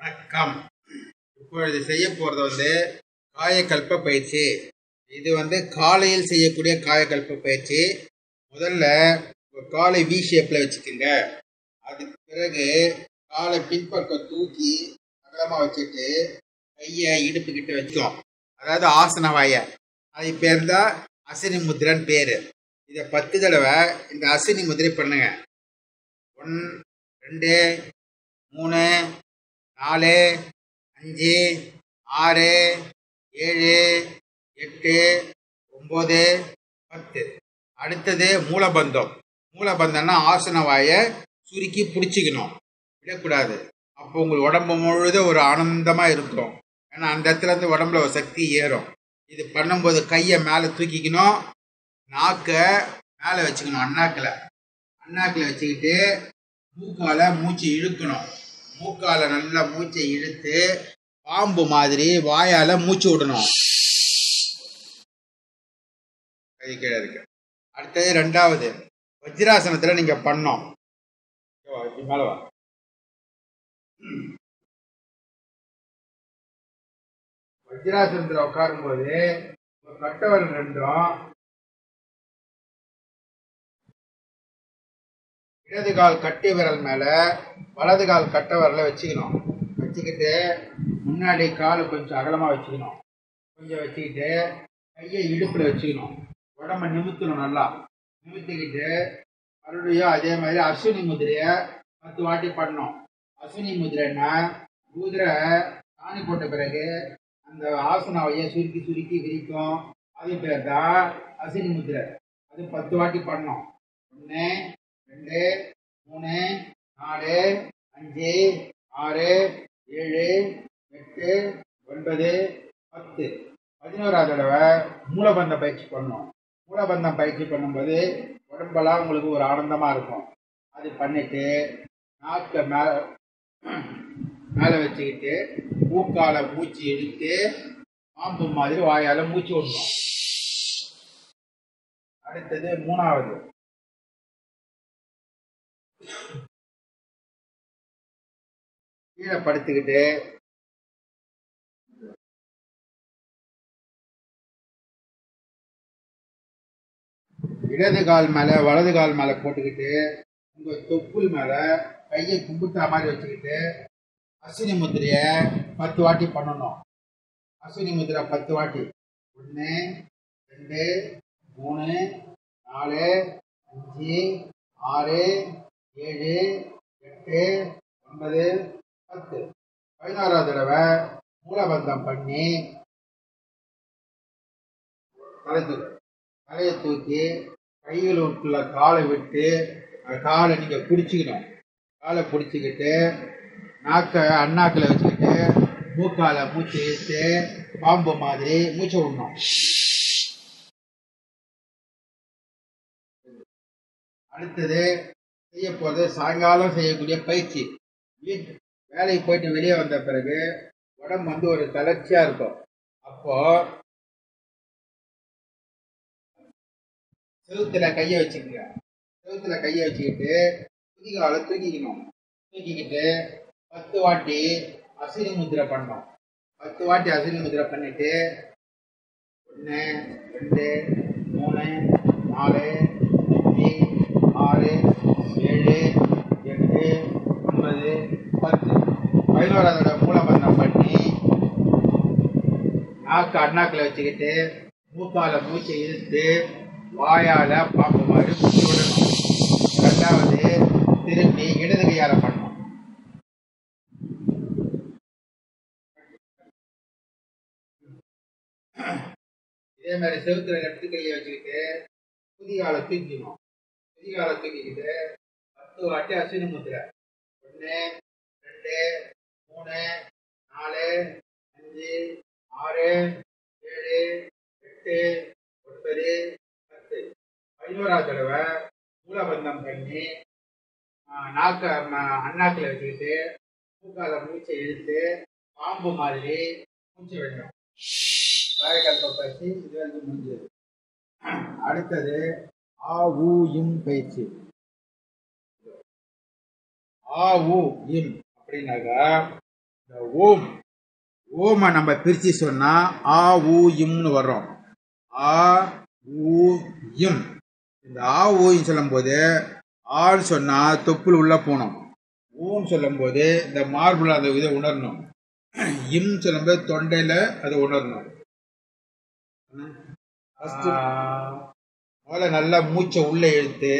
வணக்கம். இப்பொழுது செய்ய போகிறது காயக்கல்ப பயிற்சி. இது காலையில் செய்யக்கூடிய காயக்கல்ப பயிற்சி. முதல்ல காலை வி ஷேப்பில் வச்சுக்கோங்க. அதுக்கு பிறகு காலை பின்பக்கம் தூக்கி அகலமாக வச்சுட்டு கையை இடுப்பு கிட்ட வச்சோம். அதாவது ஆசன வாய. அது பேர் தான் அசினி முத்திரன்னு பேர். இதை 10 தடவை இந்த அசினி முதிரை பண்ணுங்க. 1 2 3 4 5 6 7 8 9 10. அடுத்தது மூலபந்தம். மூலபந்தம்னா ஆசன வாயை சுருக்கி பிடிச்சிக்கணும், விடக்கூடாது. அப்போ உங்களுக்கு உடம்பு முழுவதும் ஒரு ஆனந்தமாக இருக்கும். ஏன்னா அந்த இடத்துல இருந்து உடம்புல ஒரு சக்தி ஏறும். இது பண்ணும்போது கையை மேலே தூக்கிக்கணும், நாக்கை மேலே வச்சுக்கணும். அண்ணாக்கில் வச்சுக்கிட்டு மூக்கால மூச்சு இழுக்கணும். மூக்கால நல்லா மூச்சை இழுத்து பாம்பு மாதிரி வாயால மூச்சு விடணும். கை கீழே இருக்கு. அடுத்தது 2வது வஜ்ராசனத்துல நீங்க பண்ணோம். மேல வா. வஜ்ராசனத்துல உட்காரும் போது கட்டவரல் ரெண்டும் இடது கால் கட்டி விரல் மேல வலது கால் கட்ட விரலை வச்சுக்கணும். வச்சுக்கிட்டு முன்னாடி கால் கொஞ்சம் அகலமாக வச்சுக்கணும். கொஞ்சம் வச்சுக்கிட்டு கையை இடுப்பில் வச்சுக்கணும். உடம்ப நிமித்தணும். நல்லா நிமித்திக்கிட்டு மறுபடியும் அதே மாதிரி அஸ்வினி முதிரையை 10 வாட்டி பண்ணணும். அஸ்வினி முதிரைன்னா குதிரை சாணி போட்ட பிறகு அந்த ஆசனாவையை சுருக்கி சுருக்கி விரிக்கும். அது பேர் தான் அஸ்வினி முதிரை. அது 10 வாட்டி பண்ணணும். 1 2 3 4 5 6 7 8 9 10. 11வது தடவை மூலபந்தம் பயிற்சி பண்ணணும். மூலபந்தம் பயிற்சி பண்ணும்போது உடம்பெல்லாம் உங்களுக்கு ஒரு ஆனந்தமாக இருக்கும். அது பண்ணிட்டு நாக்கை மேலே வச்சுக்கிட்டு மூக்கால மூச்சு எடுத்து பாம்பு மாதிரி வாயால் மூச்சு விடணும். அடுத்தது 3வது கீழே படுத்துக்கிட்டு இடது கால் மேலே வலது கால் மேலே போட்டுக்கிட்டு உங்கள் தொப்புள் மேலே கையை கும்பிட்டா மாதிரி வச்சுக்கிட்டு அஸ்வினி முத்திரையை 10 வாட்டி பண்ணணும். அஸ்வினி முத்திரை 10 வாட்டி. 1 2 3 4 5 6 7 8 9 10. 11வது தடவை மூலபந்தம் பண்ணி தலையை தூக்கி கைகளுக்குள்ள காலை விட்டு காலை நீங்கள் பிடிச்சிக்கணும். காலை பிடிச்சிக்கிட்டு நாக்கை அண்ணாக்கில் வச்சுக்கிட்டு மூக்கால மூச்சு இழுத்து பாம்பு மாதிரி மூச்சு விடணும். அடுத்தது செய்ய போகிறது சாயங்காலம் செய்யக்கூடிய பயிற்சி. வேலைக்கு போயிட்டு வெளியே வந்த பிறகு உடம்பு ஒரு தளர்ச்சியாக இருக்கும். அப்போ செவுத்துல கையை வச்சுக்கோங்க. செவுத்துல கையை வச்சுக்கிட்டு குதிகாலை தூக்கிக்கணும். தூக்கிக்கிட்டு 10 வாட்டி அஸ்வினி முத்திரை பண்ணணும். 10 வாட்டி அஸ்வினி முத்திரை பண்ணிட்டு 1 2 3 4 5 6 7 8 9 10. 11வது மூலபந்தம் பண்ணி நாக்கு அண்ணாக்கில் வச்சுக்கிட்டு மூக்கால மூச்சை இழுத்து வாயால பாம்பு மாதிரி மூச்சு விடணும். 2வது திரும்பி இடது கையால பண்ணணும். இதே மாதிரி செவுத்துல இடது கையை வச்சுக்கிட்டு குதிகாலை தூக்கிக்கணும். குதிகாலை தூக்கிக்கிட்டு 10 வாட்டி அஸ்வினி முத்திரை. 1 2 3 4 5 6 7 8 9 10. 11வது தடவை மூலபந்தம் பண்ணி நாக்கை அண்ணாக்கில் வச்சுக்கிட்டு மூக்கால மூச்சை இழுத்து பாம்பு மாதிரி மூச்சு விடணும். காயக்கல்ப பயிற்சி இது முடிஞ்சது. அடுத்தது ஆ ஊ இம் பயிற்சி. ஆ ஊ இம் அப்படின்னாக்கா இந்த ஓம் ஓமை நம்ம பிரித்து சொன்னால் ஆ ஊ இம்னு வர்றோம். ஆ ஊ இம். இந்த ஆ ஊன்னு சொல்லும்போது ஆன்னு சொன்னால் தொப்புள் உள்ளே போகணும். ஊன்னு சொல்லும்போது இந்த மார்பிள் அந்த இதை உணரணும். இம் சொல்லும்போது தொண்டையில் அதை உணரணும். முதல்ல நல்லா மூச்சை உள்ளே இழுத்து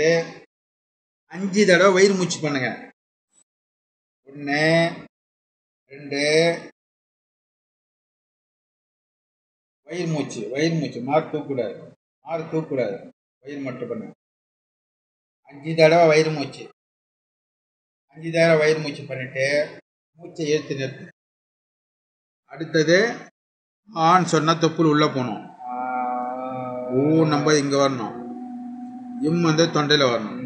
5 தடவை வயிறு மூச்சு பண்ணுங்க. 1 2 வயிறு மூச்சு மாறு தூக்கூடாது வயிறு மட்டும் பண்ணு. 5 தடவை வயிறு மூச்சு. 5 தடவை வயிறு மூச்சு பண்ணிட்டு மூச்சை இழுத்து நிறுத்து. அடுத்தது ஆன்னு சொன்னால் தொப்புள் உள்ளே போகணும். ஊ நம்ம இங்கே வரணும். இம் வந்து தொண்டையில் வரணும்.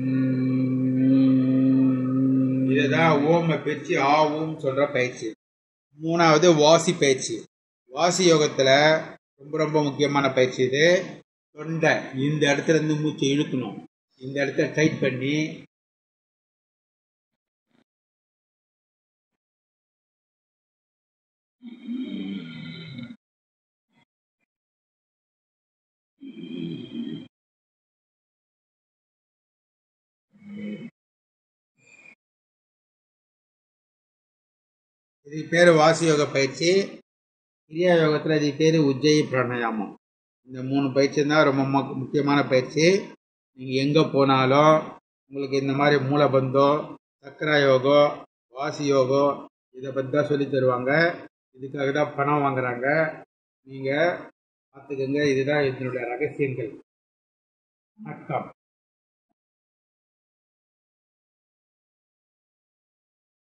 இதுதான் ஓமை பிரித்து ஆ ஊன்னு சொல்கிற பயிற்சி. 3வது வாசி பயிற்சி. வாசி யோகத்தில் ரொம்ப ரொம்ப முக்கியமான பயிற்சி இது. தொண்டை இந்த இடத்துல இருந்து மூச்சை இழுக்கணும். இந்த இடத்த டைட் பண்ணி இதுக்கு பேர் வாசி யோக பயிற்சி. கிரியா யோகத்தில் இதுக்கு பேர் உஜ்ஜயி பிராணாயாமம். இந்த 3 பயிற்சி தான் ரொம்ப முக்கியமான பயிற்சி. நீங்கள் எங்கே போனாலும் உங்களுக்கு இந்த மாதிரி மூலபந்தம், சக்கரா யோகம், வாசி யோகம் இதை பற்றி தான் சொல்லி தருவாங்க. இதுக்காக தான் பணம் வாங்குறாங்க. நீங்கள் பார்த்துக்கோங்க. இதுதான் இதனுடைய ரகசியங்கள். வணக்கம்.